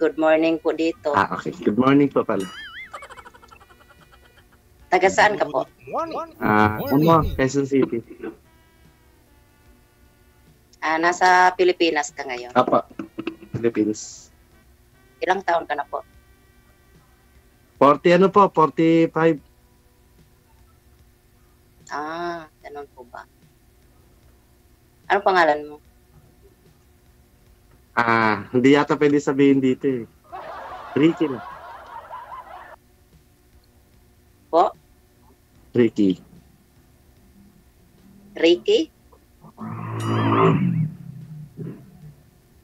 Good morning po dito. Okay. Good morning po pala. Taga saan ka po? Quezon City. Nasa Pilipinas ka ngayon. Apa, Philippines. Ilang taon ka na po? 45. Ganun po ba? Ano pangalan mo? Hindi yata pwede sabihin dito eh. Ricky na. Po? Ricky. Ricky?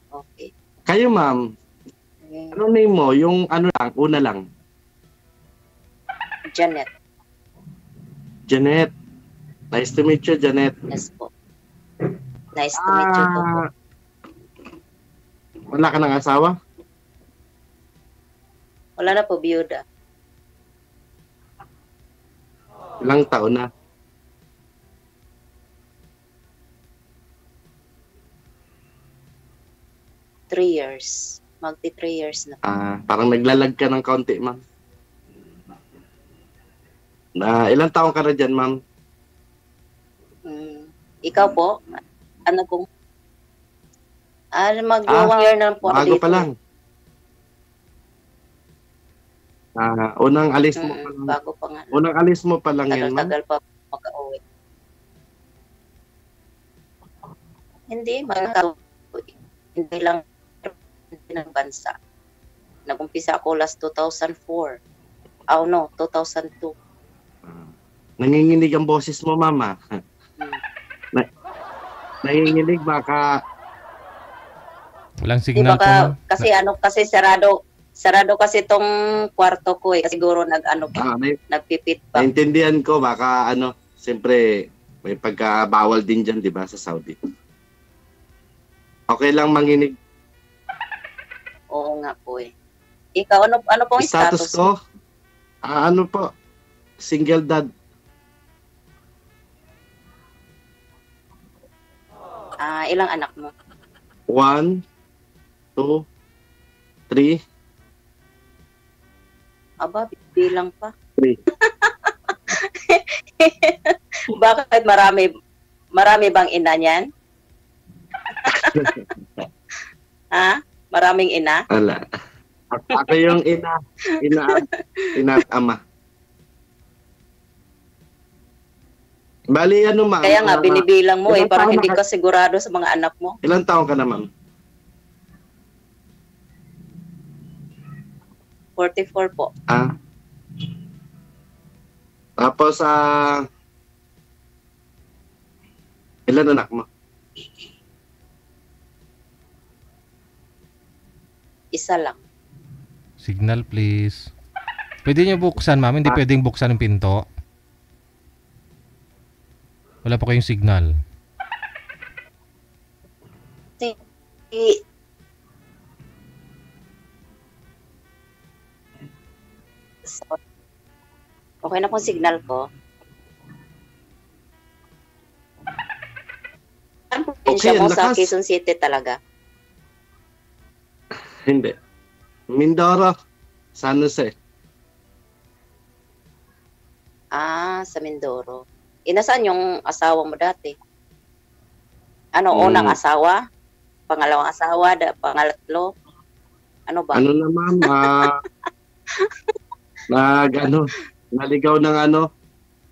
Okay. Kayo ma'am, ano name mo? Yung ano lang, una lang. Janet. Janet. Nice to meet you, Janet. Yes po. Nice to meet you too po. Wala ka ng asawa? Wala na po, biyuda. Ilang taon na? Three years. Magti 3 years na. Parang naglalag ka ng kaunti, ma'am. Ilang taon ka na dyan, ma'am? Ikaw po? Ano pong? Mag-1 year na po. Bago pa lang. Unang alis mo pa lang. Bago pa nga. Unang alis mo pa lang yan, ma'am? Tagal pa mag-uwi. Hindi lang ng bansa. Nag-umpisa ako last 2004. 2002. Nanginginig ang boses mo, mama. Nanginginig baka... Walang signal po, ma'am. Kasi sarado kasi tong kwarto ko eh. Siguro nagpipit pa. Naintindihan ko, baka siyempre may pagkabawal din dyan, di ba, sa Saudi. Okay lang manginig. Oo nga po eh. Ikaw, ano pong status ko? Po? Single dad. Ilang anak mo? 1, 2, 3. Aba, bilang pa. 3. Bakit marami bang ina niyan? Maraming ina? Wala. Ako yung ina at ama. Bali, ma'am? Kaya nga, binibilang mo parang hindi ka sigurado sa mga anak mo. Ilang taon ka na, ma'am? 44 po. Tapos, ilan anak mo? Isa lang. Signal, please. Pwede niyo buksan, ma'am. Hindi pwedeng buksan yung pinto. Wala pa kayong signal. Okay na pong signal ko. Ano probinsya mo sa Quezon City talaga? Hindi. Mindoro. San Jose. Sa Mindoro. Nasaan yung asawa mo dati? Unang asawa? Pangalawang asawa? Pangalatlo? Ano ba? Ano na, ma'am? Naligaw ng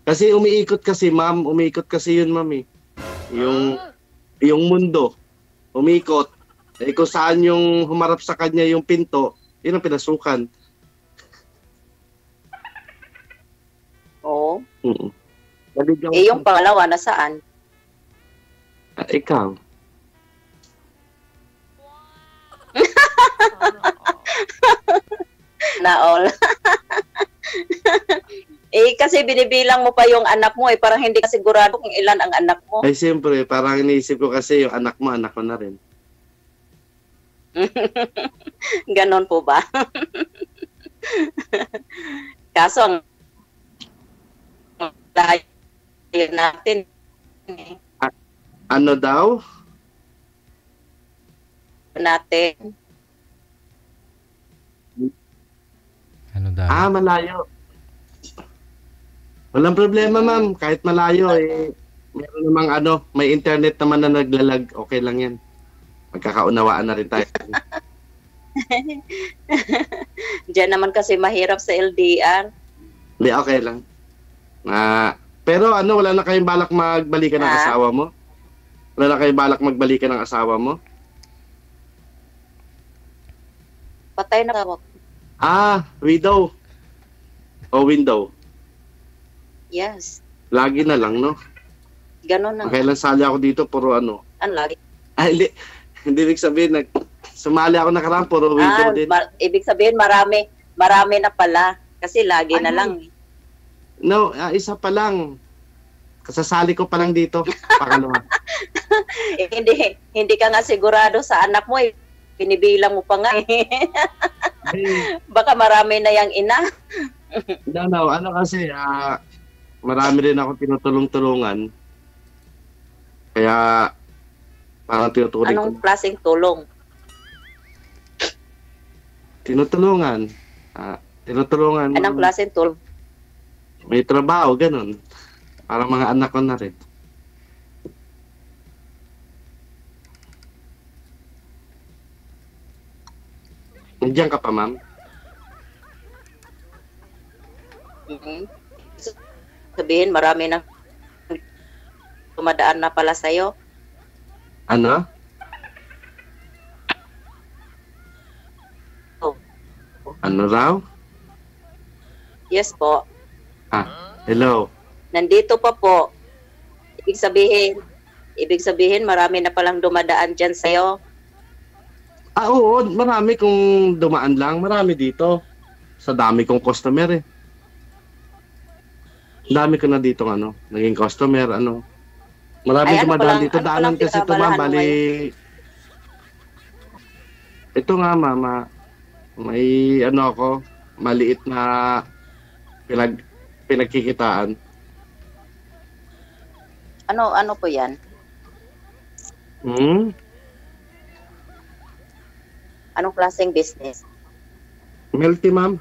Kasi umiikot kasi, ma'am. Umiikot kasi yun, ma'am eh. Yung mundo. Umiikot. Kung saan yung humarap sa kanya yung pinto, yun ang pinasukan. Oo. Naligaw yung pangalawa, nasaan? Ikaw. Naol. Kasi binibilang mo pa yung anak mo parang hindi ka sigurado kung ilan ang anak mo. Ay, siyempre, parang iniisip ko kasi yung anak mo na rin. Ganon po ba? Kaso ang layo natin. Ano daw? Natin. dahil. Malayo. Walang problema, ma'am. Kahit malayo, meron namang may internet naman na naglalag. Okay lang yan. Magkakaunawaan na rin tayo. Diyan naman kasi mahirap sa LDR. Hindi, okay lang. Pero wala na kayong balak magbalikan ng asawa mo? Wala na kayong balak magbalikan ng asawa mo? Patay na ako. Widow. O window. Yes. Lagi na lang, no? Ganon na. Kailan sali ako dito, puro Ano lagi? Hindi. Hindi ibig sabihin, sumali ako nakaraan, puro window din. Ibig sabihin, marami na pala. Kasi lagi na lang. No, isa pa lang. Kasasali ko pa lang dito. Pangalawa. Hindi ka nga sigurado sa anak mo. Pinibilang mo pa nga. Baka marami na yung ina. No, kasi, marami rin ako tinutulong-tulungan. Kaya, parang tinutuloy ko. Anong klaseng tulong? Tinutulungan. Tinutulungan. Anong klaseng tulong? May trabaho, ganun. Para mga anak ko na rin. Nandiyan ka pa, ma'am? Sabihin, marami na tumadaan na pala sa'yo. Ano? Ano raw? Yes po. Hello. Nandito pa po. Ibig sabihin marami na palang dumadaan dyan sa'yo. Oo, marami kung dumaan lang. Marami dito. Sa dami kong customer Dami ko na dito naging customer Marami dumadaan dito. Daanan kasi ito, ma'am. Bali, ito nga, mama. May ako, maliit na pinagkikitaan. Ano po yan? Anong klaseng business? Melty, ma'am.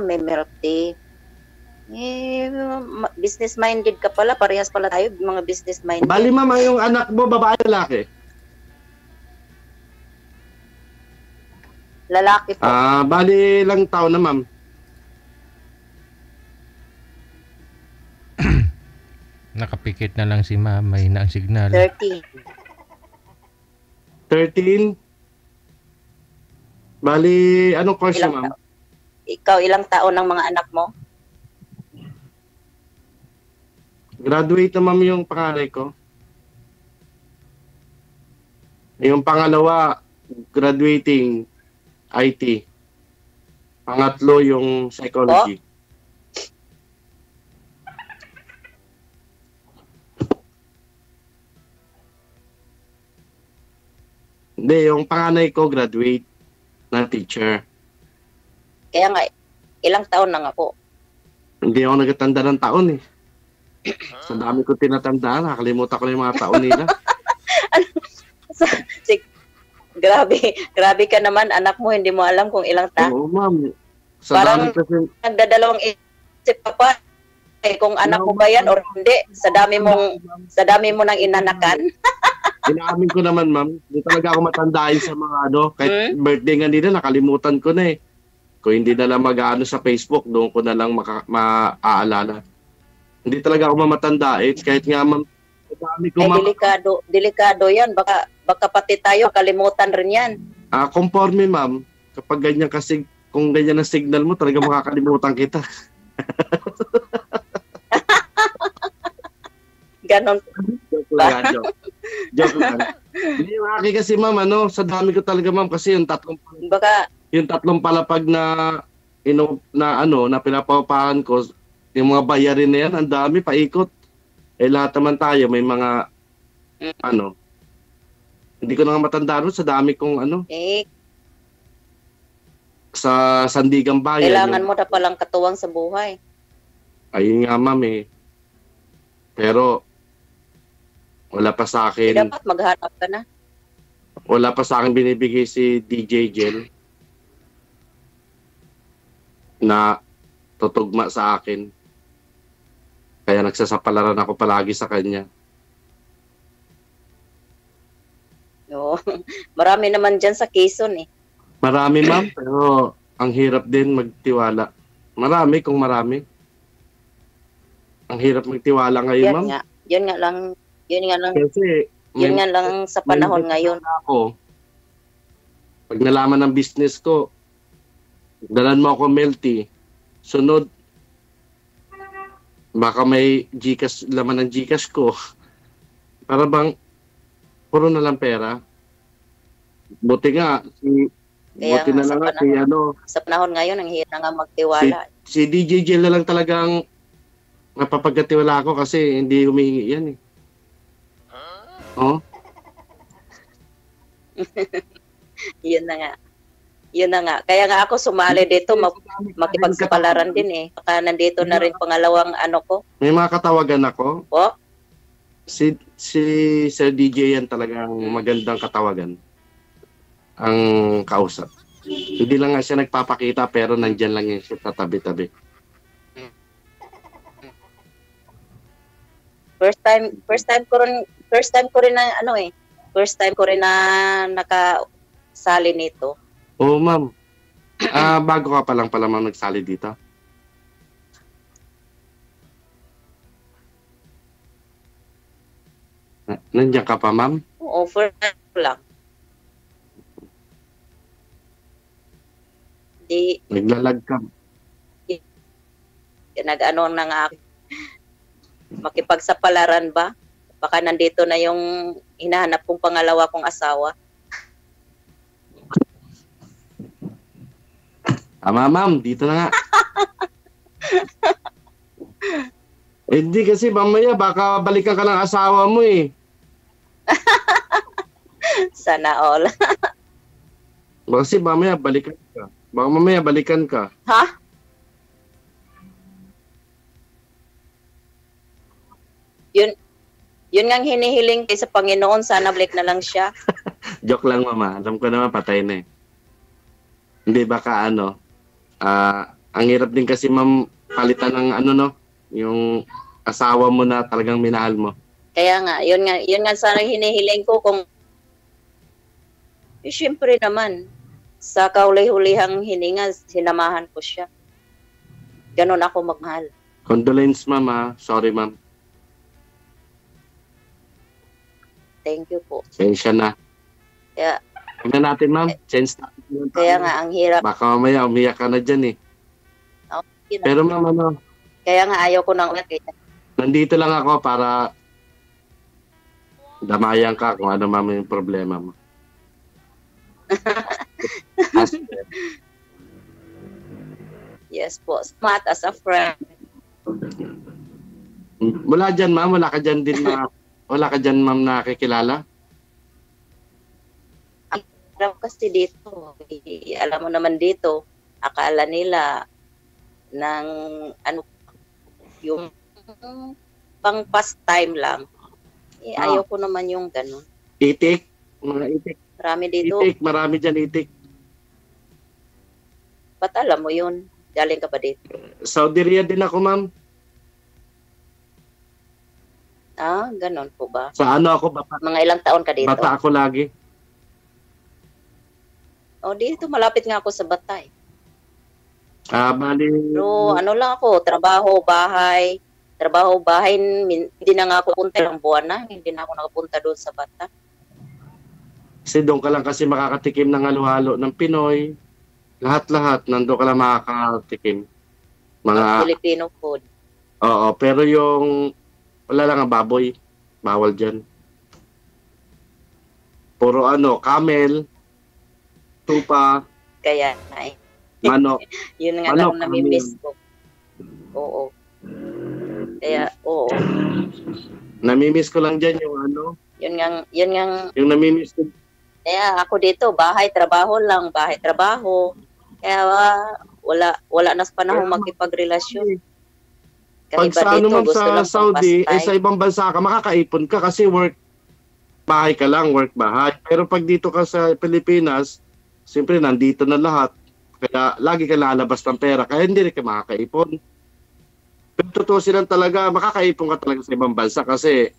May milk tea. Business-minded ka pala. Parehas pala tayo, mga business-minded. Bali, ma'am, yung anak mo, babae o lalaki? Lalaki po. Bali lang taon na, ma'am. Nakapikit na lang si ma'am. May na ang signal. 13. 13? Bali, anong course niya, ma'am? Ikaw, ilang taon ng mga anak mo? Graduate na, ma'am, yung panganay ko. Yung pangalawa, graduating IT. Pangatlo, yung psychology. Hindi, yung panganay ko graduate na teacher. Kaya nga, ilang taon na nga po? Hindi ako nagatanda ng taon Sa dami ko tinatandaan, nakalimutan ko na yung mga taon nila. Grabe ka naman, anak mo, hindi mo alam kung ilang taon. Oo, ma'am. Sa parang dami kasi nagdadalawang isip ka pa kung anak mo ba yan or hindi. Sa dami mo nang inanakan. Inaamin ko naman, ma'am. Hindi talaga ako matandain sa mga kahit birthday nga nila, nakalimutan ko na Kung hindi na lang mag-ano sa Facebook, doon ko na lang maaalala. Hindi talaga ako mamatandaan. Kahit nga, ma'am, dami ko delikado yan. Baka pati tayo, kalimutan rin yan. Conforme, ma'am. Kapag ganyan kasi, kung ganyan ang signal mo, talaga makakalimutan kita. Ganon. Joke lang. Joke lang. Hindi yung akin kasi, ma'am, sa dami ko talaga, ma'am, kasi yung tatlong palapag na pinapapahan ko, yung mga bayarin na yan, ang dami, paikot. Lahat naman tayo, may mga, hindi ko na nga matandaan sa dami kong, sa Sandigang Bayan. Kailangan mo na palang katuwang sa buhay. Ayun nga, ma'am, Pero, wala pa sa akin. Dapat maghanap ka na. wala pa sa akin binibigay si DJ Jel na tutugma sa akin. Kaya nagsasapalaran ako palagi sa kanya. Oo. Marami naman dyan sa Quezon eh. Marami, ma'am, pero ang hirap din magtiwala. Marami kung marami. Ang hirap magtiwala ngayon, ma'am. Yun nga lang, Kasi, yun nga lang sa panahon ngayon. Ako, pag nalaman ng business ko, dalan mo ako Melty, sunod, baka may Gcash, laman ng Gcash ko. Para bang, puro na lang pera. Buti nga, buti na lang si ano. Sa panahon ngayon, ang hirap na nga magtiwala. Si DJ Jill na lang talagang napapagkatiwala ako kasi hindi humihingi yan eh. Oh? Yun na nga. Yun na nga. Kaya nga ako sumali dito, makipagsapalaran din eh. Baka nandito na rin pangalawang ano ko. May mga katawagan ako. Oh? Si Sir DJ yan talagang magandang katawagan. Ang kausap. Hindi lang nga siya nagpapakita pero nandyan lang yan siya tatabi-tabi. First time ko rin na ano eh. First time ko rin na nakasali nito. Oo, ma'am. Bago ka pa lang pala ma'am nagsali dito. Nandiyan ka pa, ma'am? Oo, first time ko lang. Di, naglalag ka. Nag-ano na nga makipagsapalaran ba? Baka nandito na yung hinahanap kong pangalawa kong asawa. Tama, ma'am. Dito na nga. Hindi kasi mamaya baka balikan ka ng asawa mo eh. Sana all. Kasi mamaya balikan ka. Baka mamaya balikan ka. Ha? Yun ngang hinihiling kay sa Panginoon, sana balik na lang siya. Joke lang, mama. Alam ko naman patay na eh. Hindi baka ano. Ang hirap din kasi ma'am palitan ng ano no, yung asawa mo na talagang minahal mo. Kaya nga, yun nga sana hinihiling ko kung siyempre naman sa kauli-hulihang hininga, sinamahan ko siya. Ganon ako magmahal. Condolence, ma'am. Sorry, ma'am. Thank you po. Sensya na. Kaya, tignan natin, ma'am. Sense natin. Kaya nga, ang hirap. Baka mamaya umiyak ka na dyan eh. Okay na. Pero ma'am, ano? Kaya nga, ayaw ko nang ulit. Nandito lang ako para damayan ka kung ano ma'am yung problema mo. Yes po. Smart as a friend. Wala dyan, ma'am. Wala ka dyan din na wala ka dyan, ma'am, nakikilala? Alam kasi dito, alam mo naman dito, akala nila ng ano, yung pang pastime lang. Ayaw ko naman yung ganun. Itik? Mga itik? Marami dito. Itik, marami dyan itik. Ba't alam mo yun? Galing ka ba dito? Saudi Riyadh din ako, ma'am. Ganun po ba? Sa ano ako, bata? Mga ilang taon ka dito? Bata ako lagi. Dito malapit nga ako sa Batay. Bali. Pero ano lang ako, trabaho, bahay, hindi na nga ako punta ng buwan na, hindi na ako nakapunta doon sa Bata. Kasi doon ka lang kasi makakatikim ng halo-halo ng Pinoy. Lahat-lahat, nandun ka lang makakatikim. Mga Filipino food. Oo, pero yung wala lang ang baboy. Bawal dyan. Puro ano, camel, tupa, Kaya ay. manok. Yun nga Manok, lang namimiss ko. Oo. Kaya, oo. Namimiss ko lang dyan yung ano. Yun nga, Yung namimiss ko. kaya ako dito, bahay, trabaho lang, bahay, trabaho. Kaya wala na sa panahon makipagrelasyon. Pag sa ano ma'am sa Saudi, sa ibang bansa ka, makakaipon ka kasi work. bahay ka lang, work bahay. Pero pag dito ka sa Pilipinas, siyempre nandito na lahat. Kaya lagi ka lalabas ng pera. Kaya hindi rin ka makakaipon. Pero totoo silang talaga, makakaipon ka talaga sa ibang bansa kasi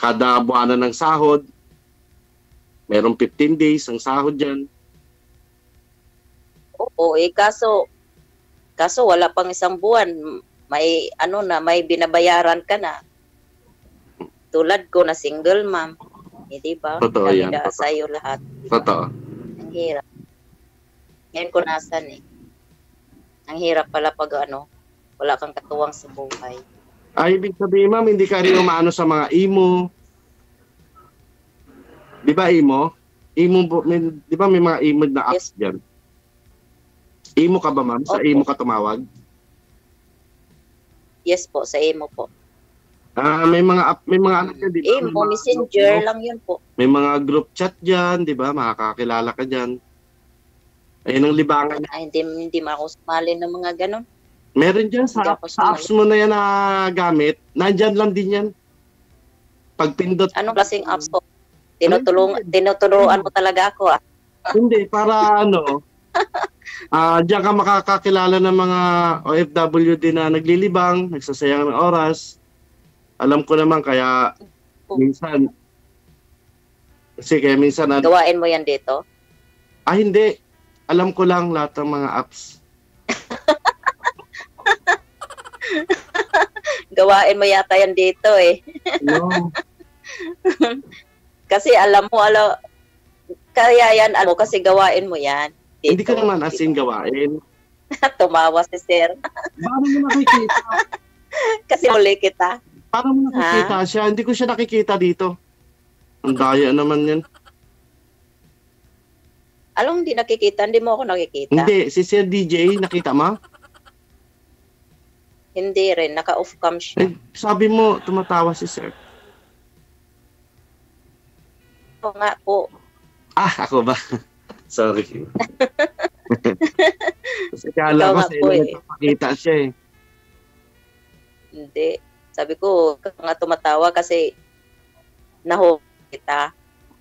kada buwanan ng sahod, merong 15 days ang sahod dyan. Oo, kaso wala pang isang buwan. May may binabayaran ka na. Tulad ko na single mom. Di ba? Totoo yan. Kami sa'yo lahat. Totoo. Ang hirap. Yan ko nasan eh. Ang hirap pala pag wala kang katuwang sa buhay. Ay, ibig sabihin, ma'am, hindi ka rin umano sa mga imo. Di ba imo? Di ba may mga imo na apps dyan? Imo ka ba, ma'am? Sa Opo. imo ka tumawag? Yes po, sa imo po. May mga ano dyan, di ba? Imo, messenger lang yun po. May mga group chat dyan, di ba? Makakakilala ka dyan. Ayun ang libangan niya. Ay, hindi mo ako sumali ng mga ganon. Meron dyan sa apps mo na yan na gamit. Nandyan lang din yan. Pag pindot. Anong klaseng apps po? Tinuturuan mo talaga ako ah. Hindi, para diyan ka makakakilala ng mga OFW din na naglilibang, nagsasayang ng oras. Alam ko naman kaya minsan Gawain mo yan dito? hindi. Alam ko lang lahat ng mga apps. Gawain mo yata yan dito eh. No. Kasi kaya yan, kasi gawain mo yan. Dito. Hindi ko naman as in gawain. Tumawa si sir. Paano mo nakikita? Kasi muli kita. Paano mo nakikita siya? Hindi ko siya nakikita dito. Ang daya naman yan. Hindi nakikita? Hindi mo ako nakikita? Hindi, si Sir DJ, nakita mo? Hindi rin, naka-off cam siya. Sabi mo, tumatawa si Sir. Oo nga po. Ako ba? Sorry. Kasi kala ko sa ilo nagpapakita siya eh. Hindi. Sabi ko, nga tumatawa kasi kita.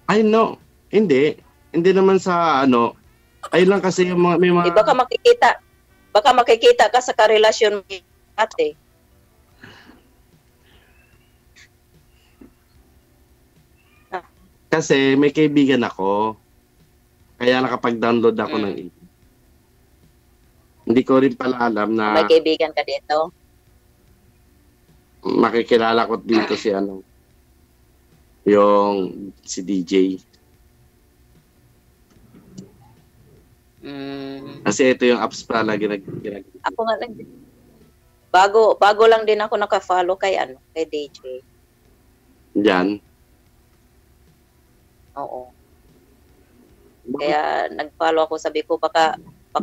Ay no, hindi. Hindi naman sa ayun lang kasi yung may mga... Baka makikita ka sa karelasyon mo ate. Kasi may kaibigan ako. Kaya nakapag-download ako ng Hindi ko rin pala alam na May kaibigan ka dito? makikilala ko dito si yung si DJ. Kasi ito yung apps pala ginagawa. Ako nga lang. Bago lang din ako naka-follow kay DJ. Diyan. Oo. Kaya nag-follow ako, sabi ko baka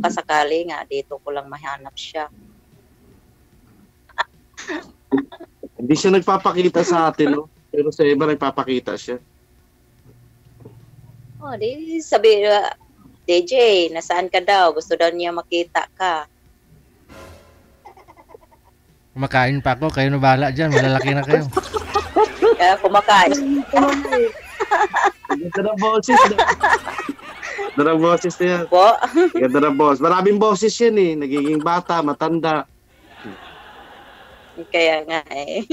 sakali nga dito ko lang mahanap siya. Hindi siya nagpapakita sa atin, no? Pero sa iba nagpapakita siya. Di sabi, DJ, nasaan ka daw? Gusto daw niya makita ka. Kumakain pa ako, kayo na bahala dyan, malalaki na kayo. Kaya kumakain. Ganda ng boses. Ganda ng boses na yan. Po? Ganda ng boses. Maraming boses yan eh. Nagiging bata, matanda. Kaya nga eh.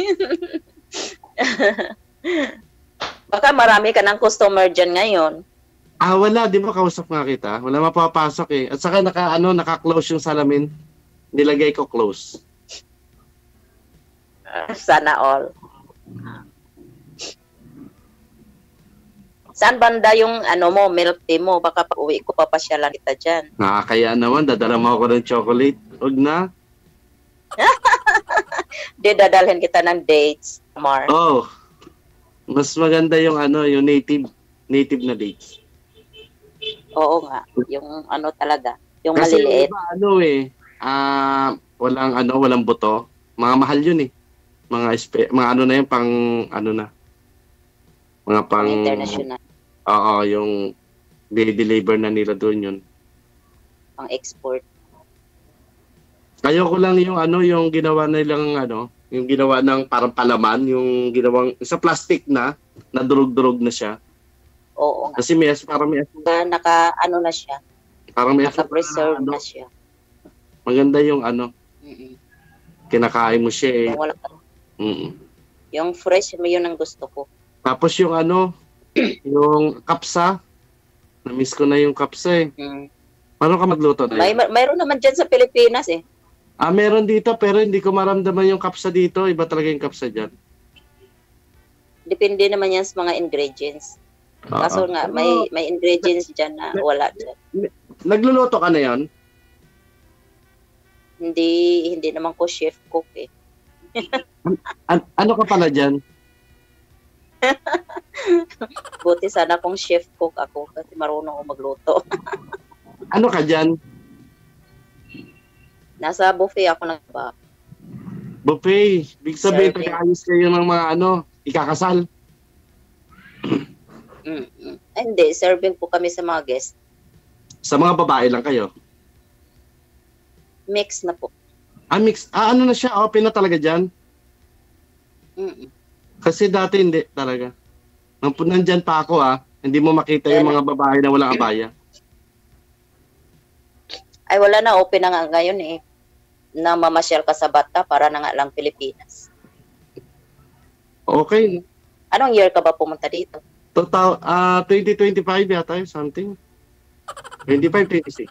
Baka marami ka ng customer dyan ngayon. Wala. Di ba kausap nga kita? Wala mapapasok eh. At saka naka-close yung salamin. Nilagay ko close. Sana all. Saan banda yung milk tea mo? Baka pag uwi ko papasyalan kita dyan. Kaya naman, dadala mo ako ng chocolate. Huwag na. Dadalhin kita ng dates, Mar. Oh. Mas maganda yung yung native na dates. Oo nga. Yung talaga. Yung Kasi maliliit. iba, walang buto. Mga mahal yun eh. Mga na yun, pang na. Mga pang... International. Oo, yung deliver na nila doon yun. Pang export. Ayoko lang yung yung ginawa nilang yung ginawa ng parang palaman, yung ginawang sa plastic na nadurog-durog na siya. Oo nga. Kasi parang may Naka-ano na siya. parang may Naka-preserve ano, na siya. maganda yung ano, Mm-mm. kinakain mo siya eh. Yung wala ka. Mm. Yung fresh, yun ang gusto ko. Tapos yung ano, yung kapsa. Na-miss ko na yung kapsa eh. Mm. Paano ka magluto na yun? Mayroon naman dyan sa Pilipinas eh. Meron dito pero hindi ko maramdaman yung kapsa dito. Iba talaga yung kapsa dyan. Depende naman yan sa mga ingredients. Kaso nga, may ingredients dyan na wala dyan. Nagluluto ka na yan? Hindi naman ko chef cook eh. Ano ka pala dyan? Buti sana kung chef cook ako kasi marunong ako magluto. Ano ka dyan? Nasa buffet ako nagba. Buffet. Big sabihin, Serving. pag-ayos kayo ng mga ano, ikakasal. Hindi, serving po kami sa mga guest. Sa mga babae lang kayo. Mix na po. Mix. Ano na siya? Open na talaga dyan? Mm-mm. Kasi dati hindi talaga. Nung nandyan pa ako hindi mo makita yung mga babae na walang abaya. Ay wala na, open na nga ngayon eh. Na mamasyal ka sa Bata para na nga lang Pilipinas. Okay. Anong year ka ba pumunta dito? 2025 yata yun, something. 25, 26.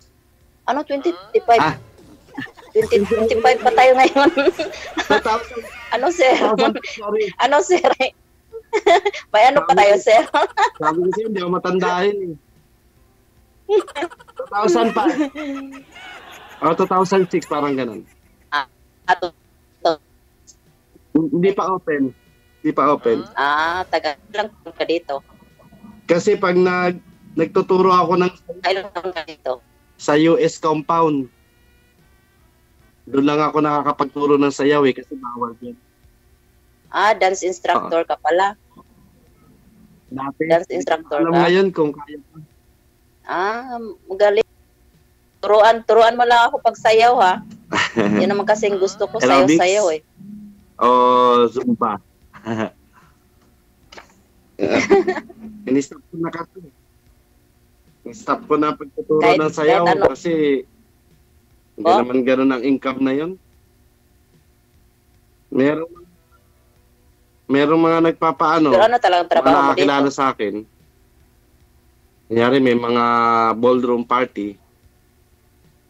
Ano, 2025? 2025 pa tayo ngayon. 2000, Ano, sir? sorry. Ano, sir? May ano pa tayo, sir? Sabi ko siya, hindi ako matandahin eh. 2000 pa. 2006, parang ganun. Ato. Hindi pa open. Hindi pa open. Taga lang ka dito. Kasi pag nagtuturo ako Kailan ka dito? sa US compound, doon lang ako nakakapagturo ng sayaw kasi bawal yan. Dance instructor ka pala. Dati, Dance instructor alam ka? ngayon kung kaya pa. Magaling. Turuan mo lang ako pag sayaw, ha? Yan naman kasing gusto ko, Aerobics? sayaw-sayaw eh. Zumba. In-stop ko na kasi. In-stop ko na pagtuturo ng sayaw kahit ano. kasi hindi naman ganun ang income na yon. Merong mga nagpapaano. Pero ano talagang trabaho mo dito? Nakakilala sa akin. Kunyari may mga ballroom party.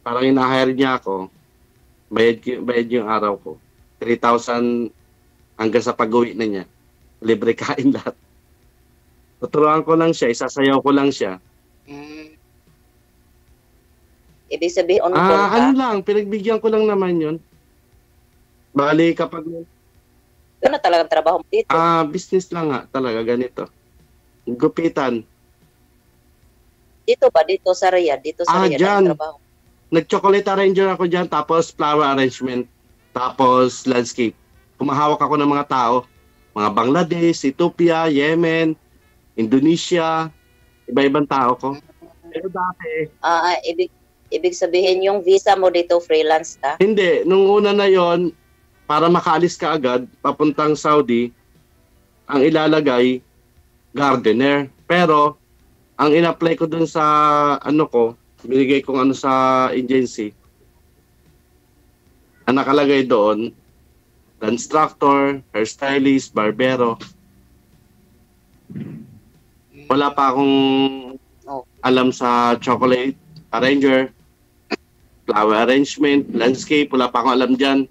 Parang ina-hire niya ako. Bayad yung araw ko. 3,000 hanggang sa pag-uwi na niya. Libre kain lahat. Tuturuan ko lang siya, isasayaw ko lang siya. Ibig sabihin, on call ka? Ano lang, pinagbigyan ko lang naman yun. Bali kapag... Yun na talagang trabaho mo dito. Business lang nga talaga, ganito. Gupitan. Dito ba? Dito sa Riyadh? Dito sa Riyadh dyan. ang trabaho? Nag-chocolate arranger ako dyan, tapos flower arrangement, tapos landscape. Kumahawak ako ng mga tao. Mga Bangladesh, Ethiopia, Yemen, Indonesia, iba-ibang tao ko. Pero dati... Ibig sabihin, yung visa mo dito, freelance ka? Hindi. Nung una na yon, para makaalis ka agad, papuntang Saudi, ang ilalagay, gardener. Pero, ang in-apply ko dun sa, binigay kong sa agency, ang nakalagay doon, instructor, hairstylist, barbero. Wala pa akong alam sa chocolate arranger, flower arrangement, landscape, wala pa akong alam dyan.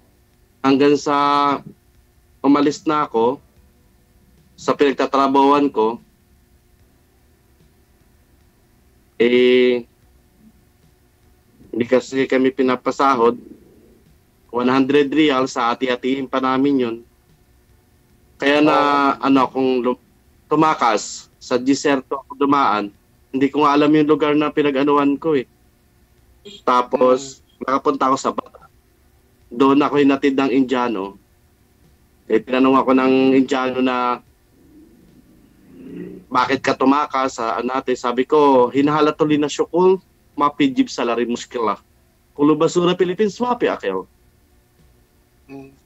Hanggang sa umalis na ako sa pinagtatrabawan ko, hindi kasi kami pinapasahod. 100 real sa ati-atiin pa namin yun. Kaya kung tumakas sa diserto ako dumaan, hindi ko nga alam yung lugar na pinag-anuan ko eh. Tapos, nakapunta ako sa Bata. Doon ako hinatid ng Indiano. Tinanong ako ng Indiano na bakit ka tumakas sa natin. Sabi ko, hinahalat tuloy na syukul, mapidjib salary muskila. Kulo basura Philippines, mapi akil.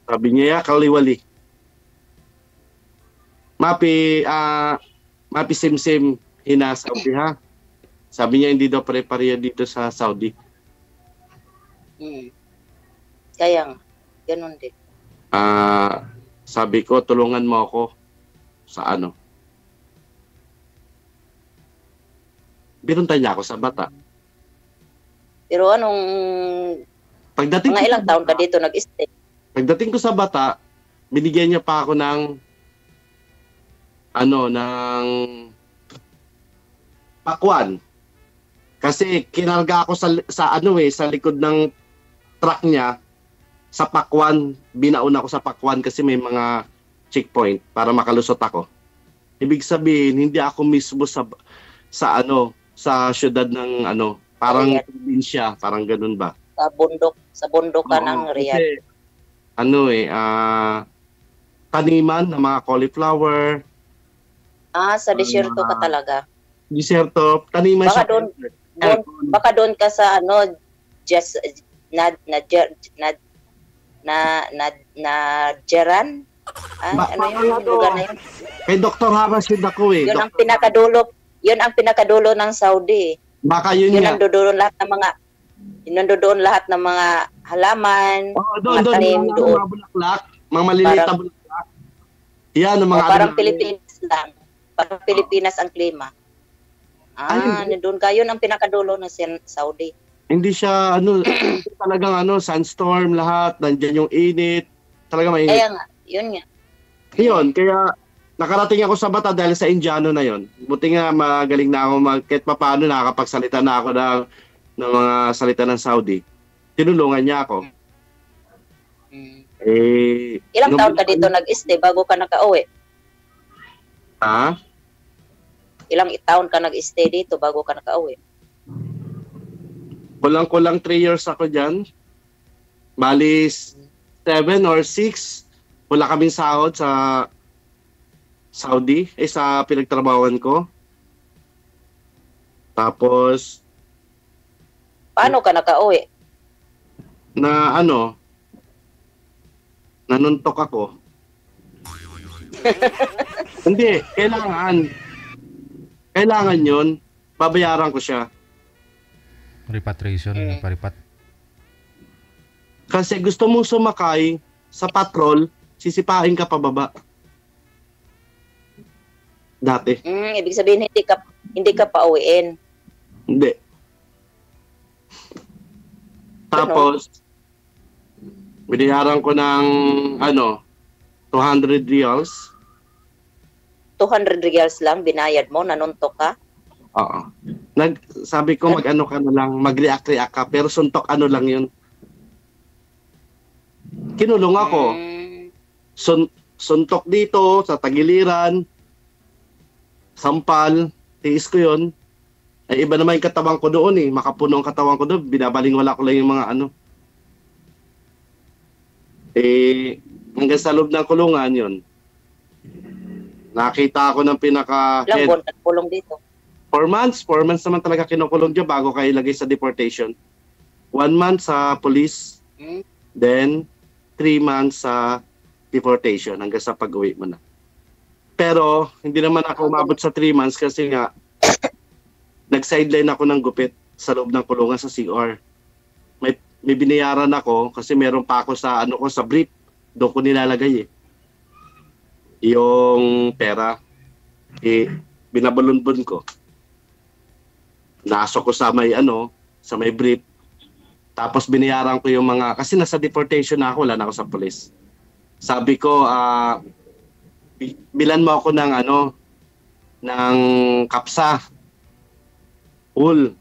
Sabi niya, kaliwali. Mapi Simsim hina Saudi ha. Sabi niya hindi daw pare-pareho dito sa Saudi. Kaya nga, ganun din. Sabi ko, tulungan mo ako sa ano. Binuntay niya ako sa bata. Pero anong, Pagdating mga ilang taon ka dito nag-stay? Pagdating ko sa bata, binigyan niya pa ako ng ng pakwan. Kasi kinarga ako sa likod ng truck niya sa pakwan, binaon ako sa pakwan kasi may mga checkpoint para makalusot ako. Ibig sabihin, hindi ako mismo sa syudad ng parang probinsya, parang ganun ba? Sa bundok ka ng Riyadh. Kasi, taniman ng mga cauliflower. Sa desierto ka talaga. Desierto, taniman Baka siya. baka doon ka sa Jeran? Ano yung lugar na yun? Kay Dr. Haras yun ako eh. Yun ang pinakadulo ng Saudi. Baka yun Yun nga. ang doon lahat ng mga halaman, Doon, tanim doon. mga bulaklak, mga maliliit na bulaklak. Yan, ang mga Parang Pilipinas lang. Parang Pilipinas ang klima. Doon ka. Yun ang pinakadulo ng Saudi. Hindi siya, talagang sandstorm lahat, nandiyan yung init, talaga mainit. Kaya nga, yun nga. Yun, kaya nakarating ako sa bata dahil sa Indiano na yon. Buti nga magaling na ako kahit papaano nakakapagsalita na ako ng mga salita ng Saudi. Tinulungan niya ako. Ilang taon ka dito nag-stay bago ka nakauwi? Ha? Ilang taon ka nag-stay dito bago ka nakauwi? Kulang-kulang 3 years ako dyan. Bali, 7 or 6. Wala kaming sahod sa Saudi, sa pinagtrabawan ko. Tapos, paano ka nakauwi? Nanuntok ako. Hindi, kailangan yun, babayaran ko siya. Repatriation, paripat. Kasi gusto mong sumakay sa patrol, sisipain ka pababa. Dati. Ibig sabihin hindi ka pauwiin. Hindi. Tapos, binayaran ko ng 200 riyals. 200 riyals lang binayad mo, nanuntok ka? Oo. Sabi ko mag-ano ka na lang, mag-react-react ka, pero suntok lang yun. Kinulong ako. Suntok dito, sa tagiliran, sampal, tiis ko yun. Ay, iba naman yung katawan ko doon eh. Makapuno ang katawan ko doon. Binabalingwala ko lang yung mga hanggang sa loob ng kulungan yun. Nakita ako ng pinaka-head. Ilang buwan ka kulong dito? 4 months. 4 months naman talaga kinukulong dyan bago kayo ilagay sa deportation. 1 month sa police. Then, 3 months sa deportation hanggang sa pag-uwi mo na. Pero, hindi naman ako umabot sa 3 months kasi nga, nag-sideline ako ng gupit sa loob ng kulungan sa CR. May binayaran ako kasi meron pa ako sa sa brief. Doon ko nilalagay yung pera. Binabalunbon ko. Naso ko sa may sa may brief. Tapos binayaran ko yung mga, kasi nasa deportation na ako, wala na ako sa police. Sabi ko, bilan mo ako ng ng kapsa. Whole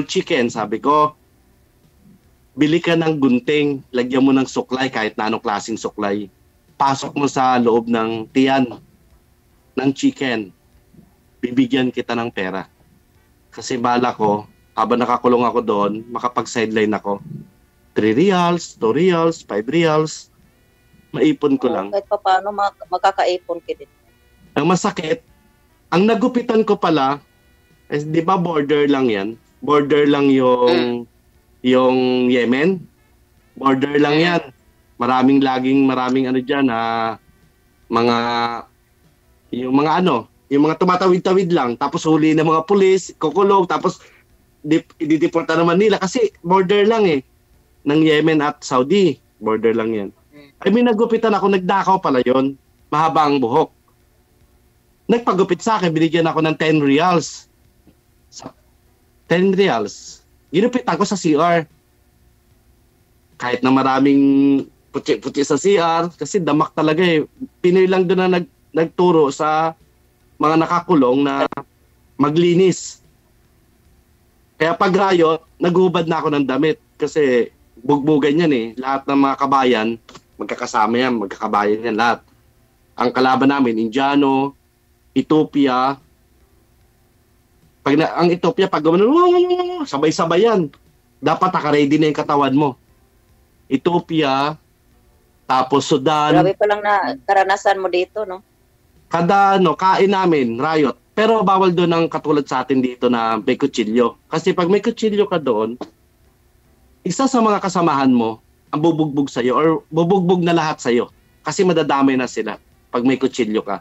chicken, sabi ko. Bili ka ng gunting, lagyan mo ng suklay, kahit na anong klaseng suklay. Pasok mo sa loob ng tiyan ng chicken. Bibigyan kita ng pera. Kasi bala ko, habang nakakulong ako doon, makapag-sideline ako. 3 reals, 2 reals, 5 reals. Maipon ko lang. Kahit pa paano makakaipon ka din. Ang masakit, ang nagupitan ko pala, di ba border lang yan? Border lang yung Yemen. Border lang yan. Maraming dyan mga Yung mga ano, yung mga tumatawid-tawid lang, tapos huli ng mga pulis, kukulong, tapos idideporta naman nila kasi border lang eh, ng Yemen at Saudi. Border lang yan. I mean, nagupitan ako, nagdakaw pala yon. Mahaba ang buhok. Nagpagupit sa akin, binigyan ako ng 10 reals. 10 reals. Ginupitan ko sa CR. Kahit na maraming puti-puti sa CR, kasi damak talaga eh. Pinoy lang doon na nagturo sa mga nakakulong na maglinis. Kaya pag riot, naghubad na ako ng damit kasi bugbugan yan eh. Lahat ng mga kabayan, magkakasama yan, magkakabayan yan lahat. Ang kalaban namin, Indiano, Ethiopia. Ang Ethiopia, pag gumano, sabay-sabay yan. Dapat naka-ready na yung katawan mo. Ethiopia, tapos Sudan. Grabe pa lang na karanasan mo dito, no? Kada kain namin, riot. Pero bawal doon ang katulad sa atin dito na may kutsilyo. Kasi pag may kutsilyo ka doon, isa sa mga kasamahan mo ang bubugbog sa'yo or bubugbog na lahat sa'yo. Kasi madadamay na sila pag may kutsilyo ka.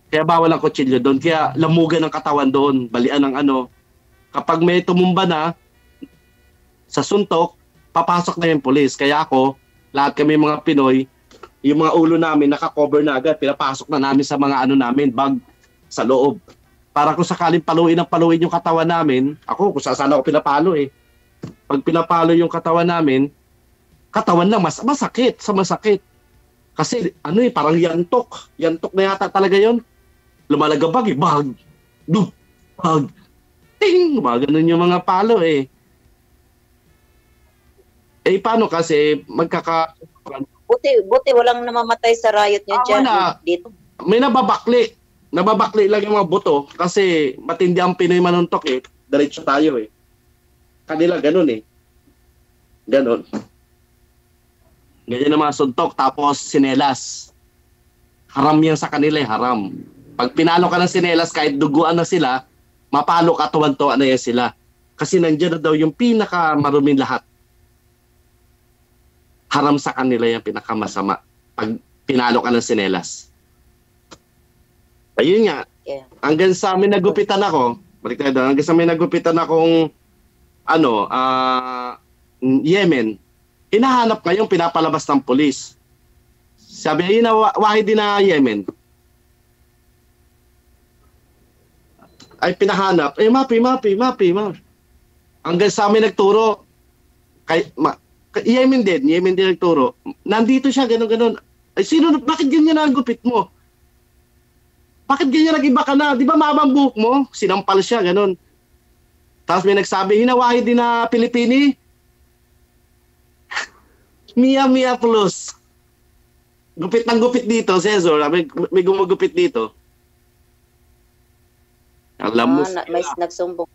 Kaya bawal ang kutsilyo doon. Kaya lamugan ang katawan doon, balian ng ano. Kapag may tumumba na sa suntok, papasok na yung pulis. Kaya ako, lahat kami mga Pinoy, yung mga ulo namin naka-cover na agad, pinapasok na namin sa mga ano namin, bag sa loob. Para kung sakaling paluin yung katawan namin, ako kung saan ako pinapalo eh. Pag pinapalo yung katawan namin, katawan lang, masakit, sa masakit. Kasi ano eh, parang yantok. Yantok na yata talaga yon. Lumalagabag eh, bag, dup, bag, ting, ganun yung mga palo eh. Eh paano kasi Buti walang namamatay sa riot niyo dyan. Dito. May nababakli. Nababakli lang yung mga buto kasi matindi ang Pinoy manuntok eh. Diretso tayo eh. Kanila ganun eh. Ganun. Ganyan ang mga suntok tapos sinelas. Haram yan sa kanila eh, haram. Pag pinalo ka ng sinelas kahit duguan na sila, mapalo ka, tuwan-tuwa na yan sila. Kasi nandiyan na daw yung pinakamaruming lahat. Haram sa kanila yung pinakamasama pag pinalo ka ng sinelas. Ayun nga. Yeah. Hanggang sa amin nagupitan ako, balik tayo doon, hanggang sa amin nagupitan akong Yemen, hinahanap ngayong pinapalabas ng pulis. Sabi, wahid din na Yemen. Ay pinahanap, mapi. Hanggang sa amin nagturo, Yemen din nagturo. Nandito siya, ganun. Ay, bakit ganyan na ang gupit mo? Bakit ganyan nag-iba ka na? Di ba mabang buhok mo? Sinampal siya, ganun. Tapos may nagsabi, hinawahi din na Pilipini. Mia plus. Gupit ng gupit dito, Cesar. May gumagupit dito. Alam mo. May nagsumbong.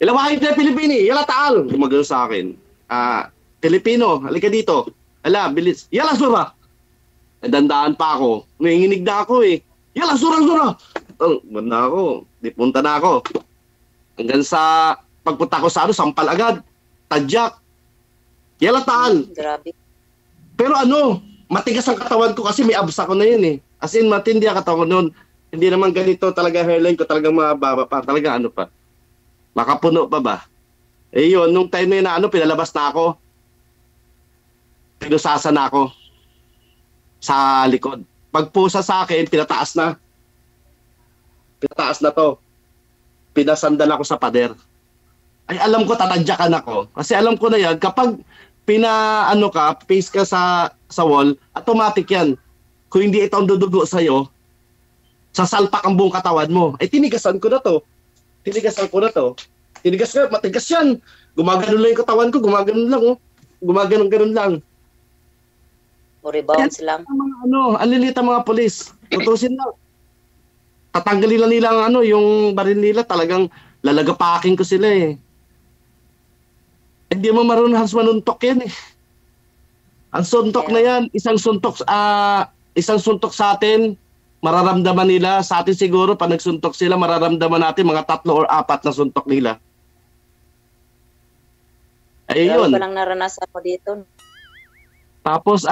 Hinawahi din na Pilipini. Yala taal. Gumagano sa akin. Pilipino, halika dito. Ala, bilis. Yala sura. Dandaan pa ako. Nanginginig na ako eh. Yala sura. Ba't na ako? Di punta na ako. Hanggang sa pagpunta ko sa sampal agad. Tadyak. Yala taal. Grabe. Pero matigas ang katawan ko kasi may abs ako na yun eh. As in, matindi ang katawan ko noon. Hindi naman ganito talaga hairline ko. Talagang mababa pa. Talaga pa. Makapuno pa ba? Eh yun, nung time na yun pinalabas na ako. Pinusasa na ako sa likod. Pagpusa sa akin, pinataas na. Pinataas na to. Pinasandal ako sa pader. Ay, alam ko, tatadyakan ako. Kasi alam ko na yan, kapag face ka sa wall, automatic yan. Kung hindi ito ang dudugo sa'yo, sasalpak ang buong katawan mo. Ay, tinigasan ko na to. Tinigas ka, matigas yan. Gumaganon lang yung katawan ko, gumaganon lang, oh. Gumaganon lang. O rebounds lang. Ang lilit ang mga polis. Tutusin lang. Tatanggalin lang nila yung baril nila. Talagang lalagapakin ko sila eh. Hindi mo marunong manuntok yan eh. Ang suntok na yan, isang suntok sa atin, mararamdaman nila. Sa atin siguro, pag nagsuntok sila, mararamdaman natin mga 3 or 4 na suntok nila. Ayun. Pero walang naranasan ko dito. Tapos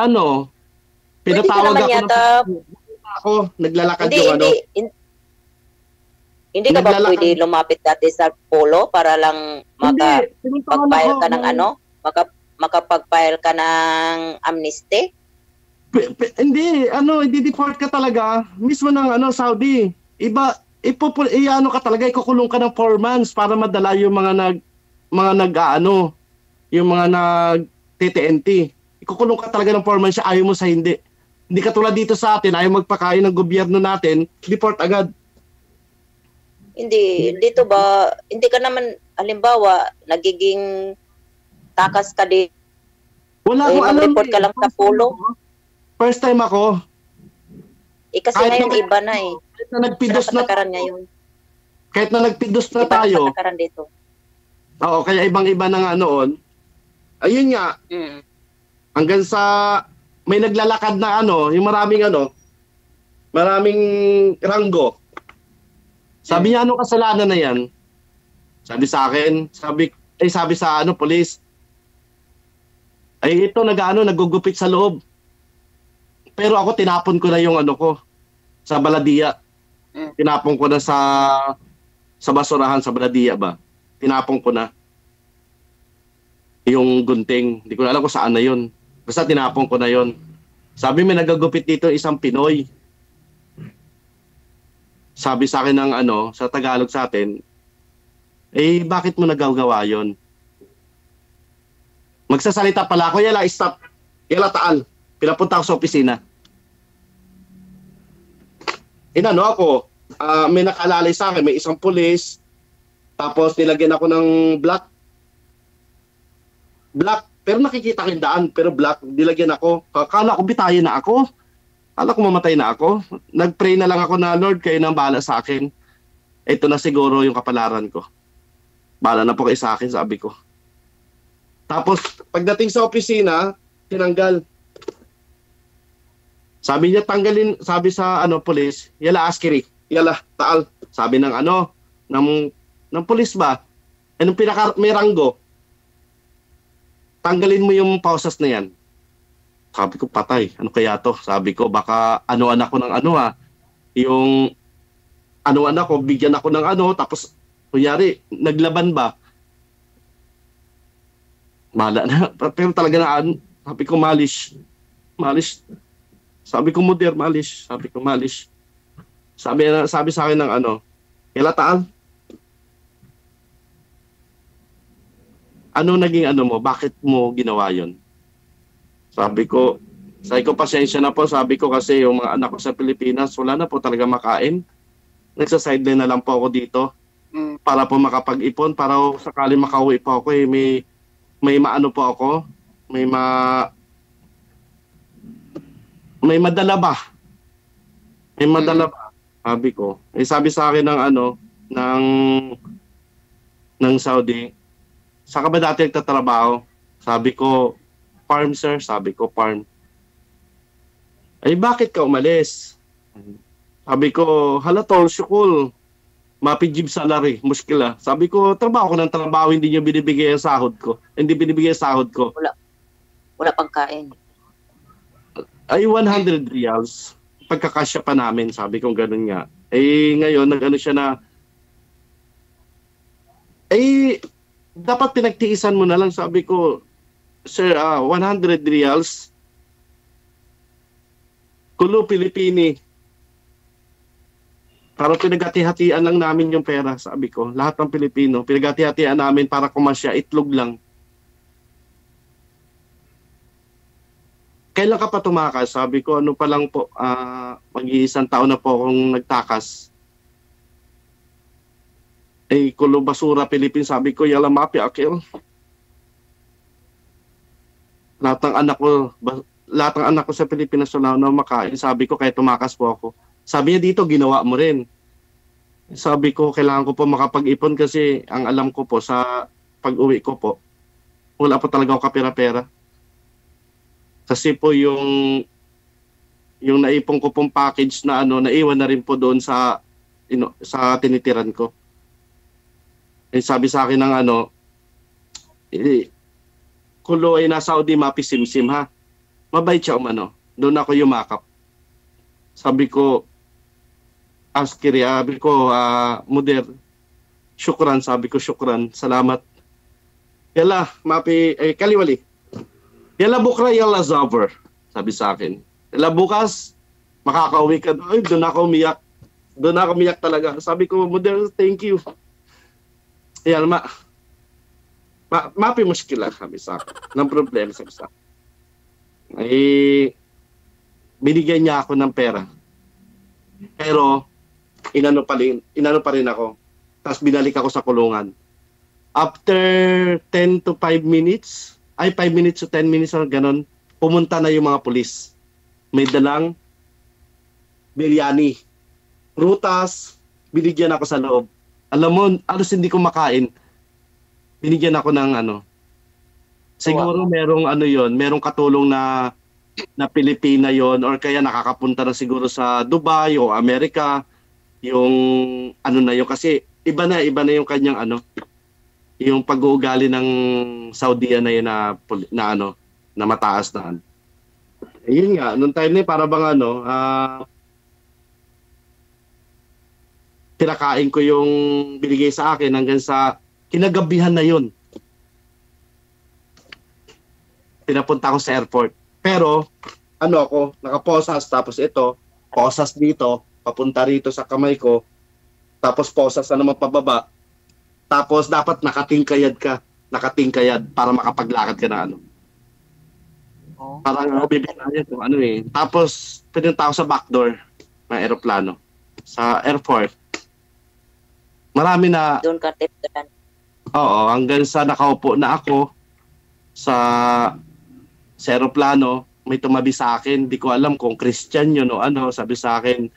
pinatawag ako ako, naglalakad Hindi, yung ano. hindi ka ba Naglalakad. pwede lumapit dati sa polo para lang pinuntahan makapag-file ako ka ng ano? Makapag-file ka ng amnesty? Hindi, hindi deport ka talaga. Mismo ng Saudi. Iba, iano ka talaga, ikukulong ka ng 4 months para madala yung yung mga nag-TTNT. Ikukulong ka talaga ng 4 months, ayaw mo sa hindi. Hindi ka tulad dito sa atin, ayaw magpakain ng gobyerno natin, deport agad. Hindi, dito ba, hindi ka naman, halimbawa, nagiging takas ka din, Wala akong alam. mag-report ka lang sa polo. First time ako. Kasi Kahit ngayon na- iba na eh. Kahit na nagpidos na Patakaran ngayon. Kahit na nagpidos na Iba na tayo. patakaran dito. Oo, kaya ibang-iba na nga noon. Ayun nga, Mm. hanggang sa may naglalakad na yung maraming ranggo. Sabi niya, anong kasalanan na yan? Sabi sa akin, sabi sa police, ay ito nagugupit sa loob. Pero ako tinapon ko na yung ko sa baladiya. Tinapon ko na sa basurahan sa baladiya ba. Tinapon ko na yung gunting. Hindi ko na alam kung saan na yun. Basta tinapon ko na yun. Sabi may nagagupit dito isang Pinoy. Sabi sa akin ng sa Tagalog sa atin, bakit mo nagagawa yun? Magsasalita pala ako, yala, stop. Yala, taal. Pinapunta ako sa opisina. Ako, may nakalalay sa akin, may isang pulis, tapos nilagyan ako ng black, pero nakikita ko yung daan, pero black, nilagyan ako. Kala ko bitayin na ako. Kala ko mamatay na ako. Nag-pray na lang ako na, Lord, kayo nang bahala sa akin. Ito na siguro yung kapalaran ko. Bahala na po kayo sa akin, sabi ko. Tapos, pagdating sa opisina, tinanggal. Sabi niya, sabi sa police, yala askeri, yala taal. Sabi ng ng police ba? Anong may ranggo? Tanggalin mo yung pausas na yan. Sabi ko, patay. Ano kaya to? Sabi ko, baka anak ko ng yung anak ko, bigyan ako ng tapos, kunyari, naglaban ba? Mala na. Pero talaga na, sabi ko, malish. Sabi ko, mudir, malish. Sabi ko, malish. Sabi sa akin ng ilataan. Ano naging mo? Bakit mo ginawa yon? Sabi ko, pasensya na po. Sabi ko kasi yung mga anak ko sa Pilipinas, wala na po talaga makain. Nagsa-sideline na lang po ako dito para po makapag-ipon. Para sakali makauwi po ako, may maano po ako. May madala ba? May madala ba? Sabi ko. Sabi sa akin ng Saudi, saan ka ba dati nagtatrabaho? Sabi ko, farm sir. Sabi ko, farm. Bakit ka umalis? Sabi ko, halatol, syukul. Mapijib salary, muskila. Sabi ko, trabaho ko ng trabaho, hindi niyo binibigay ang sahod ko. Hindi binibigay ang sahod ko. Wala pang kain. 100 reals. Pagkakasya pa namin, sabi ko ganun nga. Ngayon, siya na, dapat pinagtiisan mo na lang. Sabi ko, sir, 100 reals. Kulo Pilipini. Para pinaghati-hatian lang namin yung pera, sabi ko. Lahat ng Pilipino, pinaghati-hatian namin para kumasya, itlog lang. Kailan ka pa tumakas? Sabi ko, pa lang po, mag-iisang taon na po akong nagtakas. Kulo basura Philippines, sabi ko, yala mapi akil. Lahat ng anak ko sa Pilipinas wala na makain. Sabi ko, kaya tumakas po ako. Sabi niya dito, ginawa mo rin. Sabi ko, kailangan ko po makapag-ipon kasi ang alam ko po sa pag-uwi ko po, wala po talaga ako kapera-pera. Kasi po yung naipon ko pong package na naiwan na rin po doon sa tinitiran ko. Sabi sa akin ng kulo ay nasa Saudi mapisimsim ha. Mabait siya doon ako yumakap. Sabi ko, sabi ko, Mudir, syukran, sabi ko, syukran, salamat. Yala, mapi, kaliwali. Yala bukra, yala zaver, sabi sa akin. Yala bukas, makakauwi ka. Ay, doon ako umiyak. Doon ako umiyak talaga. Sabi ko, Mudir, thank you. Yala, mapi muskila, sabi sa akin. Nang problema, sabi sa akin. Binigyan niya ako ng pera. Pero, inano pa rin ako. Tapos binalik ako sa kulungan. After 10 to 5 minutes, 5 minutes to 10 minutes, ganon, pumunta na yung mga pulis. May dalang biryani, prutas, binigyan ako sa loob. Alam mo, alos hindi ko makain. Binigyan ako ng siguro merong merong katulong na Pilipina yon, or kaya nakakapunta na siguro sa Dubai o Amerika, yung na yun, kasi iba na yung kanyang yung pag-uugali ng Saudi na yun na mataas na. Yun nga, nung time na yun, para bang pinakain ko yung binigay sa akin hanggang sa kinagabihan na yun. Pinapunta ko sa airport. Pero, ako, nakaposas, tapos ito, posas dito, papunta rito sa kamay ko, tapos posas na naman pababa, tapos dapat nakatingkayad para makapaglakad ka na Parang bibigyan ko Tapos, pinunta ako sa backdoor ng aeroplano, sa airport. Marami na... Doon ka tipdan. Oo, hanggang sa nakaupo na ako sa aeroplano, may tumabi sa akin, di ko alam kung Christian yun o sabi sa akin,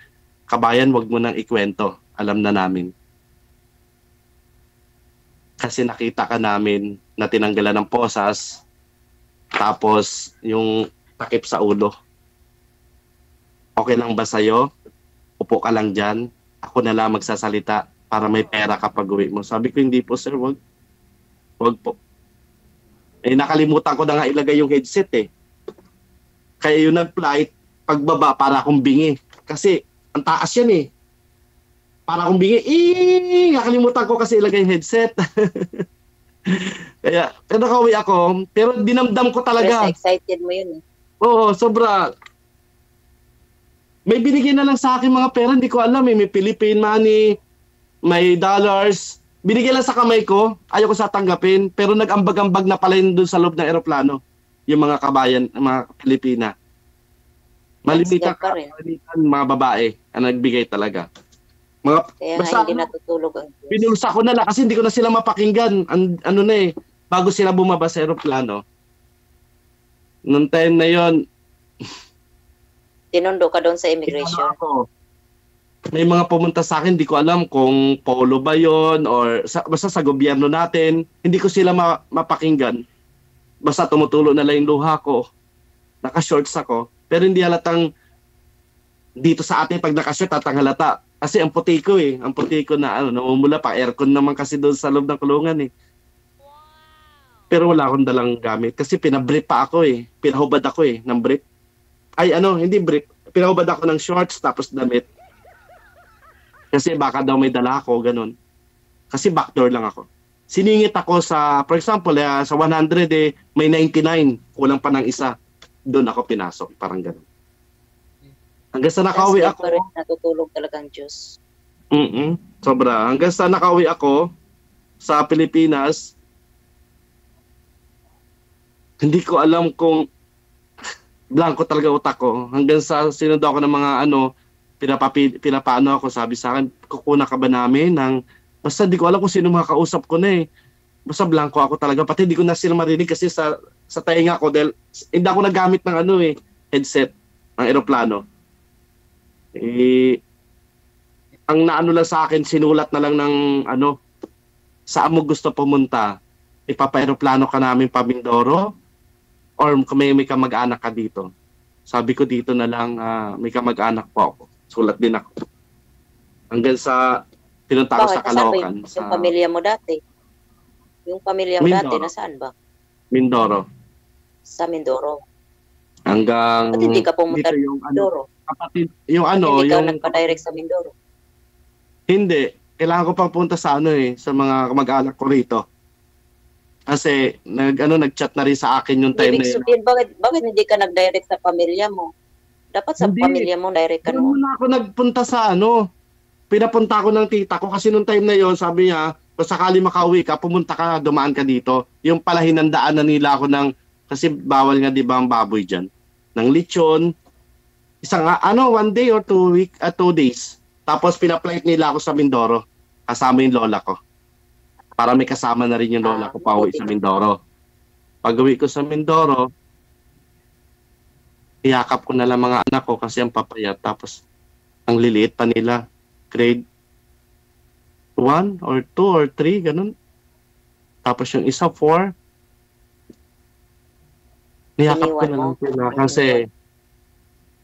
kabayan, wag mo nang ikwento, alam na namin. Kasi nakita ka namin na tinanggalan ng posas, tapos yung takip sa ulo. Okay lang ba sa'yo? Upo ka lang dyan, ako na lang magsasalita para may pera kapag uwi mo. Sabi ko, hindi po sir, wag po. Nakalimutan ko na nga ilagay yung headset Kaya yung nag-flight, pagbaba para akong bingi. Kasi, ang taas yan Para akong bingi, nakalimutan ko kasi ilagay yung headset. Kaya, nakauwi ako, pero dinamdam ko talaga. Mas excited mo yun Oo, sobra. May binigyan na lang sa akin mga pera, hindi ko alam may Philippine money, may dollars. Binigyan lang sa kamay ko, ayaw ko sa tanggapin, pero nag-ambag-ambag na pala yun doon sa loob ng aeroplano, yung mga kabayan, mga Pilipina. Malimitan mga babae ang nagbigay talaga. Kaya nga hindi natutulog ang Diyos. Binulsa ko na lang kasi hindi ko na sila mapakinggan. Bago sila bumaba sa aeroplano. Noong time na yon, tinundo ka doon sa immigration. May mga pumunta sa akin, di ko alam kung polo ba yon or basta sa gobyerno natin. Hindi ko sila mapakinggan. Basta tumutulo na lang yung luha ko. Naka-shorts ako. Pero hindi halatang dito sa atin pag naka-short atang halata. Kasi ang puti ko Ang puti ko na namumula pa. Aircon naman kasi doon sa loob ng kulungan Pero wala akong dalang gamit. Kasi pinabrief pa ako Pinahubad ako ng brief. Ay hindi brief. Pinahubad ako ng shorts tapos damit. Kasi baka daw may dala ako, ganun. Kasi backdoor lang ako. Siningit ako for example, sa 100 may 99. Kulang pa ng isa. Doon ako pinasok. Parang ganun. Hanggang sa nakauwi ako. Natutulog talagang Diyos. Sobra. Hanggang sa nakauwi ako sa Pilipinas, hindi ko alam kung blanco talaga utak ko. Hanggang sa sinundo ako ng mga pinapaano ako, sabi sa akin, kukuna ka ba namin basta di ko alam kung sino makakausap ko na Basta blanco ako talaga. Pati di ko na sila marinig kasi sa tainga ko dahil hindi ako nagamit ng headset ng aeroplano. Ang naano lang sa akin, sinulat na lang ng saan mo gusto pumunta? Ipapa-aeroplano ka namin pa Mindoro? Or may kamag-anak ka dito? Sabi ko dito na lang, may kamag-anak po ako. Sulat din ako. Hanggang sa pinunta ko sa Caloocan. Yung pamilya mo dati? Yung pamilya mo dati, nasaan ba? Mindoro. Sa Mindoro. Hanggang... At hindi ka pumunta sa Mindoro? kapatid, yung ano, Hindi ka yung nagpa-direct sa Mindoro. hindi. Kailangan ko pang punta sa ano sa mga kamag-anak ko rito. Kasi nag-chat na rin sa akin yung time Ibig na yun. sabihin, bakit hindi ka nag-direct sa pamilya mo? Dapat sa Hindi. pamilya mo, direct ka Doon no? muna ako nagpunta sa pinapunta ko ng tita ko kasi nung time na yon sabi niya, kung sakali makauwi ka, pumunta ka, dumaan ka dito. Yung pala hinandaan na nila ako kasi bawal nga di ba ang baboy dyan, ng lechon, isang 1 day or 2 days. Tapos pina-flight nila ako sa Mindoro, kasama yung lola ko. Para may kasama na rin yung lola ko pauwi sa Mindoro. Pag-uwi ko sa Mindoro, iyakap ko na lang mga anak ko kasi ang papayat. Tapos, ang liliit pa nila. Grade 1 or 2 or 3, ganun. Tapos yung isa, 4. Niyakap ko Iniwan na mo? lang sila kasi,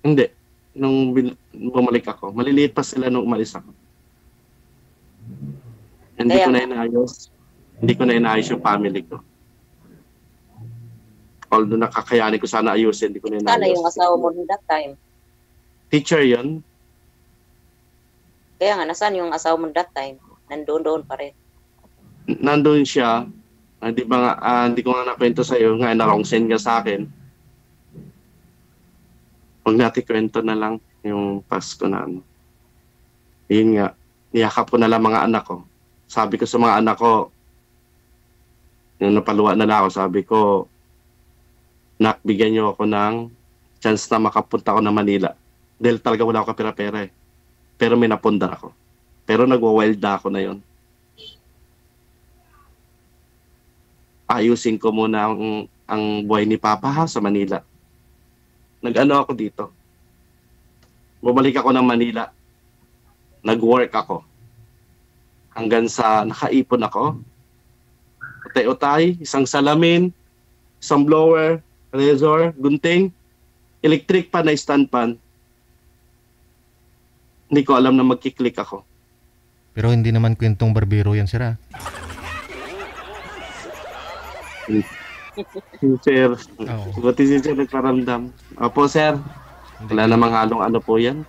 hindi. Nung bumalik ako, maliliit pa sila nung umalis ako. Hindi Kaya ko na inayos. Hindi ko na inayos yung family ko. Although nakakayanin ko sana ayusin, hindi ko na sana yung inayos. asawa mo that time. Teacher yun. Kaya nga, nasaan yung asawa mo that time? Nandoon pa rin. Nandun siya. Di ba nga, hindi ko nga nakwento sa'yo. Nga, na-wrong send ka sa akin. Huwag natin kwento na lang yung Pasko na Yun nga, niyakap ko na lang mga anak ko. Sabi ko sa mga anak ko, yung napaluwa na lang ako, sabi ko, nak, bigyan niyo ako ng chance na makapunta ako na Manila. Dahil talaga wala ako kapera-pera eh. Pero may napundar ako. Pero nagwa-wild na ako na yon. Ayusin ko muna ang buhay ni Papa ha, sa Manila. Nag-ano ako dito. Bumalik ako ng Manila. Nag-work ako. Hanggang sa nakaipon ako. Utay-utay, isang salamin, isang blower, razor, gunting, electric pan na stand pan. Hindi ko alam na magkiklik ako. Pero hindi naman kwentong barbero yan, sir. Sir, Oo. buti si Sir nagparamdam. Opo, Sir. Wala namang halong ano po yan.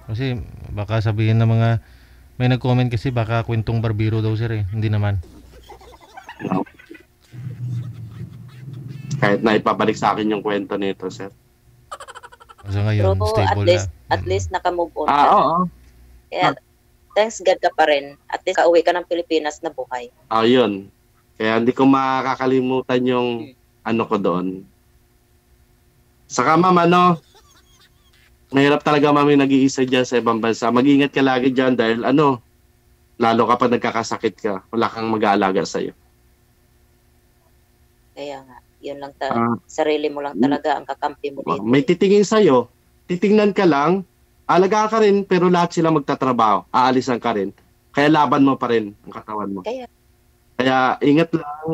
Kasi baka sabihin ng mga may nag-comment kasi baka kwentong barbero daw, sir eh. Hindi naman. No. Kahit na ipabalik sa akin yung kwento nito, Sir. So ngayon, Pero stable at least naka-move on ka. Oo. Kaya, thanks God ka pa rin. At least kauwi ka ng Pilipinas na buhay. Yun. Kaya hindi ko makakalimutan yung ano ko doon. Saka ma'am, mahirap talaga mami nag-iisa dyan sa ibang bansa. Mag-ingat ka lagi dyan dahil lalo kapag nagkakasakit ka, wala kang mag-aalaga sa'yo. Kaya nga, yun lang sarili mo lang talaga ang kakampi mo dito. May titingin sa'yo, titingnan ka lang, alaga ka rin, pero lahat sila magtatrabaho, aalisan ka rin. Kaya laban mo pa rin ang katawan mo. Kaya ingat lang,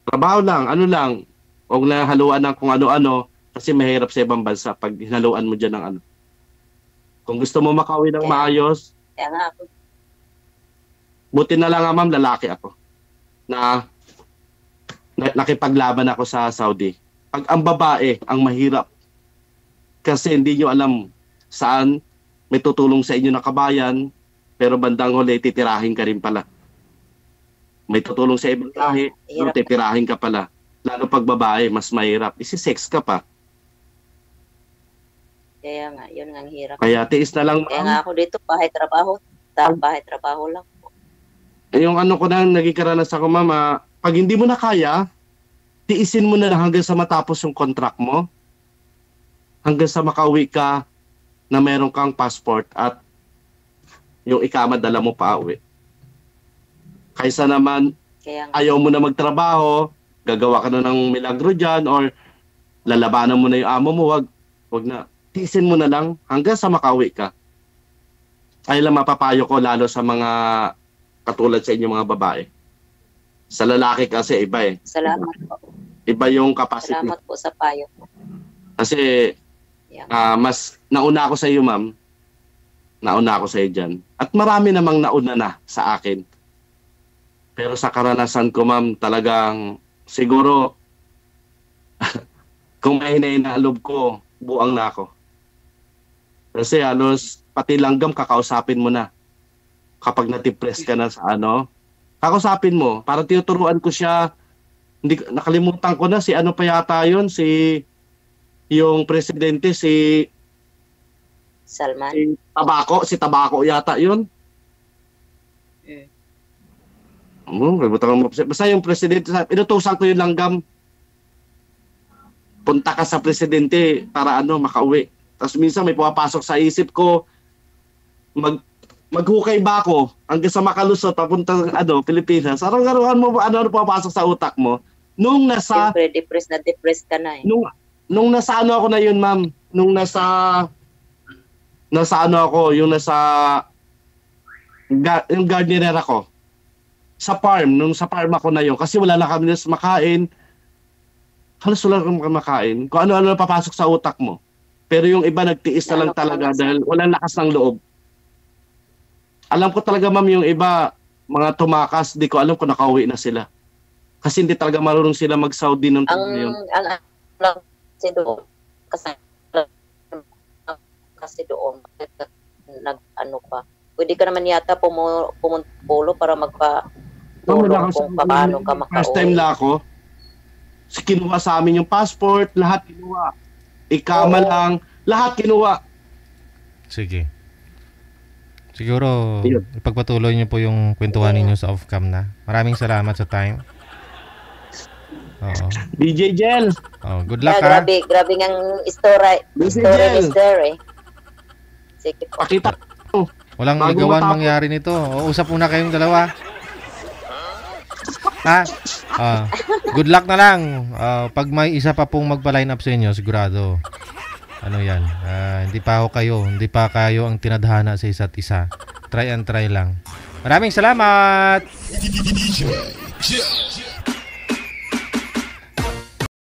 trabaho lang, huwag na haluan ng kung ano-ano, kasi mahirap sa ibang bansa pag hinaluan mo dyan ng ano. Kung gusto mo makauwi ng maayos, kaya nga ako. Buti na lang nga ma'am, lalaki ako. Na nakipaglaban ako sa Saudi. Pag ang babae, ang mahirap. Kasi hindi nyo alam saan may tutulong sa inyo na kabayan, pero bandang huli, titirahin ka rin pala. May tutulong sa ibang lahi, titirahin ka pala. Lalo pag babae, mas mahirap. Isi-sex ka pa. Kaya nga, yun nga ang hirap. Kaya tiis na lang, ma'am. Kaya nga ako dito, bahay trabaho lang. Yung ano ko na, naging karanasan ko, mama, pag hindi mo na kaya, tiisin mo na lang hanggang sa matapos yung contract mo. Hanggang sa makauwi ka na meron kang passport at yung ikama dala mo pa uwi. Kaysa naman, ayaw mo na magtrabaho, gagawa ka na ng milagro dyan, or lalabanan mo na yung amo mo, wag na. Tiisin mo na lang hanggang sa makauwi ka. Ay lang mapapayo ko lalo sa mga katulad sa inyo mga babae. Sa lalaki kasi iba eh. Salamat po. Iba yung capacity. Salamat po sa payo. Kasi mas nauna ako sa iyo, ma'am. Nauna ako sa iyo dyan. At marami namang nauna na sa akin. Pero sa karanasan ko, ma'am, talagang siguro kung may hinahinaalob ko, buang na ako. Kasi pati langgam kakausapin mo na. Kapag na-depress ka na sa kakausapin mo. Parang tinuturuan ko siya. Nakalimutan ko na si pa yata yun, yung presidente, Salman. Si Tabako yata yun. Basta yung presidente, inutusan ko yung langgam. Punta ka sa presidente para makauwi. Tapos minsan may pumapasok sa isip ko, maghukay ba ako hanggang sa makalusot papunta Pilipinas. Araw-arawan mo ano pumapasok sa utak mo. Nung nasa Siyempre, depressed ka na eh. Nung nasa ako na yun, ma'am. Nung nasa yung gardener ako. Sa farm ako na yun. Kasi wala na kami makain. Halos wala kami makain. Kung ano-ano na papasok sa utak mo. Pero yung iba nagtiis na lang talaga dahil walang lakas ng loob. Alam ko talaga, ma'am, yung iba, mga tumakas, di ko alam kung nakauwi na sila. Kasi hindi talaga marunong sila mag-Saudi ng time na yun. Kasi doon, pa. Pwede ka naman yata pumulo para magpa-tulong kung paano ka makauwi. First time na ako, kinuha sa amin yung passport, lahat kinuha. Ikama lang, lahat kinuha. Sige. Siguro, ipagpatuloy niyo po yung kwentuhan ninyo sa off-cam na. Maraming salamat sa time. Oo. DJ Jel. Good luck, ha? Grabe ng story ni Sir eh. Sige po. Pakita. Walang igawan mangyari nito. Uusap muna kayong dalawa. Ha? Good luck na lang. Pag may isa pa pong magpa-line up sa inyo, sigurado. Yan? Hindi pa kayo ang tinadhana sa isa't isa. Try and try lang. Maraming salamat!